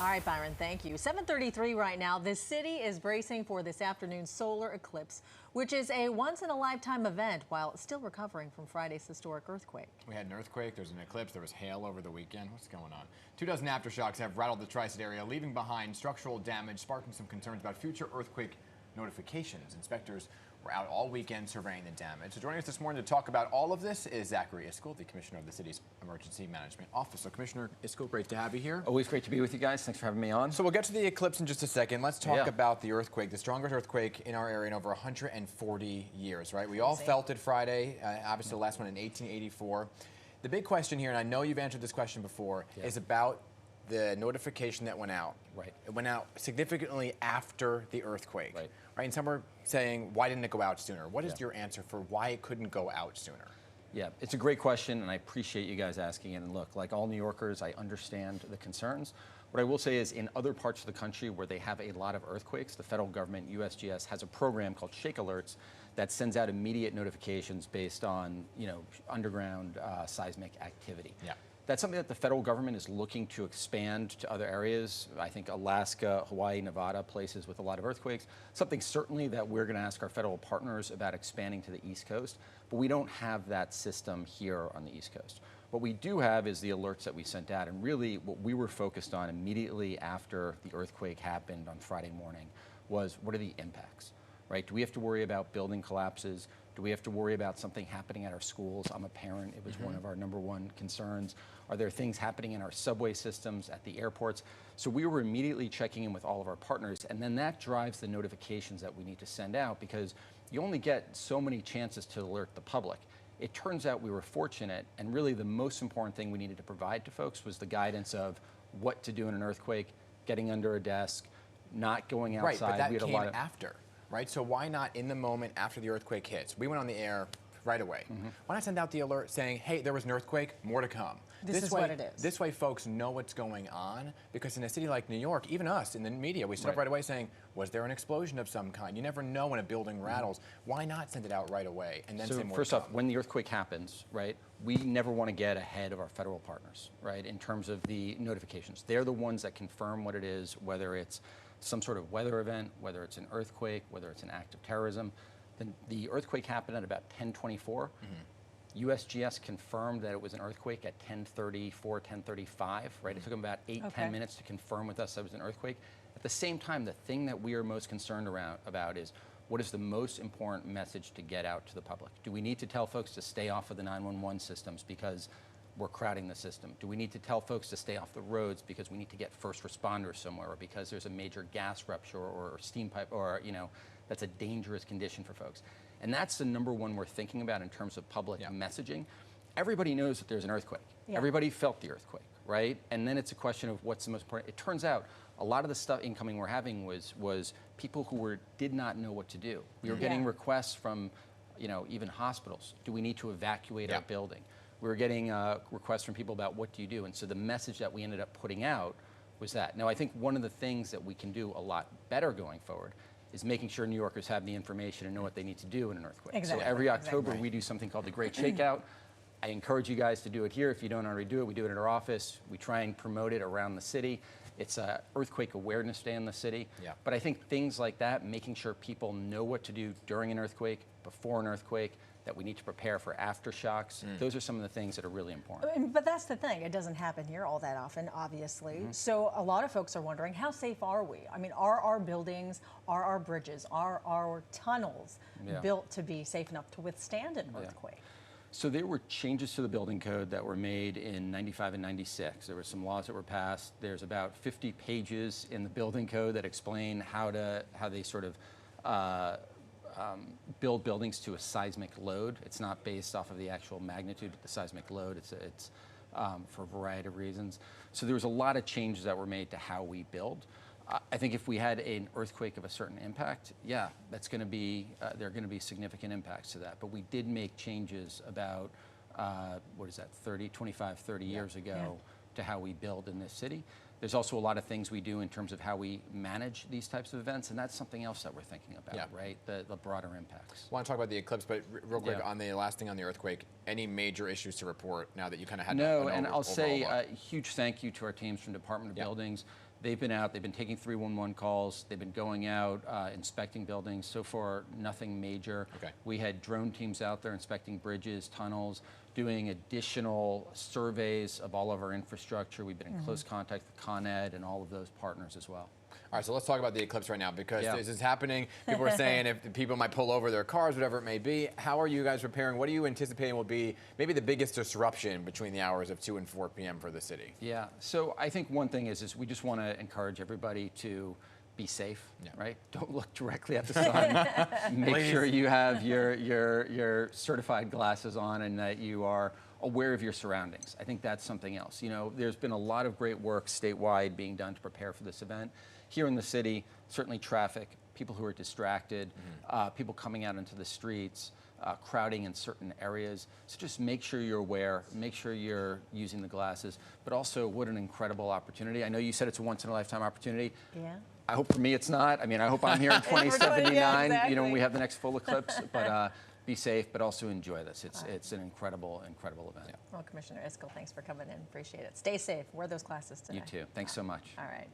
All right, Byron, thank you. 7:33 right now. The city is bracing for this afternoon's solar eclipse, which is a once-in-a-lifetime event while still recovering from Friday's historic earthquake. We had an earthquake, there was an eclipse, there was hail over the weekend. What's going on? 24 aftershocks have rattled the Tri-State area, leaving behind structural damage, sparking some concerns about future earthquake notifications. Inspectors were out all weekend surveying the damage. So joining us this morning to talk about all of this is Zachary Iscol, the Commissioner of the city's Emergency Management Office. So Commissioner Iscol, great to have you here. Always great to be with you guys. Thanks for having me on. So we'll get to the eclipse in just a second. Let's talk about the earthquake, the strongest earthquake in our area in over 140 years, right? We all felt it Friday, obviously the last one in 1884. The big question here, and I know you've answered this question before, is about the notification that went out. Right. It went out significantly after the earthquake. Right. And some are saying, why didn't it go out sooner? What is your answer for why it couldn't go out sooner? Yeah, it's a great question, and I appreciate you guys asking it. And look, like all New Yorkers, I understand the concerns. What I will say is in other parts of the country where they have a lot of earthquakes, the federal government, USGS, has a program called Shake Alerts that sends out immediate notifications based on, underground seismic activity. Yeah. That's something that the federal government is looking to expand to other areas. I think Alaska, Hawaii, Nevada, places with a lot of earthquakes. Something certainly that we're going to ask our federal partners about expanding to the East Coast, but we don't have that system here on the East Coast. What we do have is the alerts that we sent out, and really what we were focused on immediately after the earthquake happened on Friday morning was, what are the impacts, right? Do we have to worry about building collapses? Do we have to worry about something happening at our schools? I'm a parent. It was one of our #1 concerns. Are there things happening in our subway systems, at the airports? So we were immediately checking in with all of our partners, and then that drives the notifications that we need to send out, because you only get so many chances to alert the public. It turns out we were fortunate, and really the most important thing we needed to provide to folks was the guidance of what to do in an earthquake, getting under a desk, not going outside. Right, but that came after, right? So why not in the moment after the earthquake hits? We went on the air right away. Why not send out the alert saying, hey, there was an earthquake, more to come? This is way, what it is. This way folks know what's going on, because in a city like New York, even us in the media, we stood up right away saying, was there an explosion of some kind? You never know when a building rattles. Why not send it out right away and then say more? First off, when the earthquake happens, right, we never want to get ahead of our federal partners, right, in terms of the notifications. They're the ones that confirm what it is, whether it's some sort of weather event, whether it's an earthquake, whether it's an act of terrorism. Then the earthquake happened at about 10:24. USGS confirmed that it was an earthquake at 10:34, 10:35, right? It took them about 8-10 minutes to confirm with us that it was an earthquake. At the same time, the thing that we are most concerned about is, what is the most important message to get out to the public? Do we need to tell folks to stay off of the 911 systems because we're crowding the system? Do we need to tell folks to stay off the roads because we need to get first responders somewhere, or because there's a major gas rupture or steam pipe, or that's a dangerous condition for folks? And that's the #1 we're thinking about in terms of public messaging. Everybody knows that there's an earthquake. Everybody felt the earthquake, right? And then it's a question of what's the most important. It turns out a lot of the stuff incoming we're having was people who did not know what to do. We were getting requests from, even hospitals. Do we need to evacuate our building? We were getting requests from people about, what do you do? And so the message that we ended up putting out was that. Now, I think one of the things that we can do a lot better going forward is making sure New Yorkers have the information and know what they need to do in an earthquake. Exactly. So every October we do something called the Great Shakeout. I encourage you guys to do it here. If you don't already do it, we do it at our office. We try and promote it around the city. It's a Earthquake Awareness Day in the city. But I think things like that, making sure people know what to do during an earthquake, before an earthquake, that we need to prepare for aftershocks. Those are some of the things that are really important. But that's the thing. It doesn't happen here all that often, obviously. So a lot of folks are wondering, how safe are we? I mean, are our buildings, are our bridges, are our tunnels built to be safe enough to withstand an earthquake? So there were changes to the building code that were made in '95 and '96. There were some laws that were passed. There's about 50 pages in the building code that explain how they sort of build buildings to a seismic load. It's not based off of the actual magnitude of the seismic load. It's for a variety of reasons. So there was a lot of changes that were made to how we build. I think if we had an earthquake of a certain impact, that's going to be there are going to be significant impacts to that. But we did make changes about 25, 30 years ago to how we build in this city. There's also a lot of things we do in terms of how we manage these types of events, and that's something else that we're thinking about, right? The broader impacts. I want to talk about the eclipse, but real quick on the last thing on the earthquake, any major issues to report now that you kind of had and I'll say a huge thank you to our teams from Department of Buildings. They've been out, they've been taking 311 calls, they've been going out, inspecting buildings. So far, nothing major. Okay. We had drone teams out there inspecting bridges, tunnels, doing additional surveys of all of our infrastructure. We've been in close contact with Con Ed and all of those partners as well. All right, so let's talk about the eclipse right now, because Yeah. this is happening. People are saying if people might pull over their cars, whatever it may be. How are you guys preparing? What are you anticipating will be maybe the biggest disruption between the hours of 2 and 4 p.m. for the city? Yeah, so I think one thing is we just want to encourage everybody to be safe, right? Don't look directly at the sun. Make sure you have your certified glasses on and that you are aware of your surroundings. I think that's something else. You know, there's been a lot of great work statewide being done to prepare for this event. Here in the city, certainly traffic, people who are distracted, people coming out into the streets, crowding in certain areas. So just make sure you're aware, make sure you're using the glasses, but also what an incredible opportunity. I know you said it's a once-in-a-lifetime opportunity. Yeah. I hope for me it's not. I mean, I hope I'm here in 2079, Yeah, exactly. you know, when we have the next full eclipse, but be safe, but also enjoy this. It's an incredible, incredible event. Well, Commissioner Iscol, thanks for coming in. Appreciate it. Stay safe. Wear those glasses today. You too. Thanks so much. All right.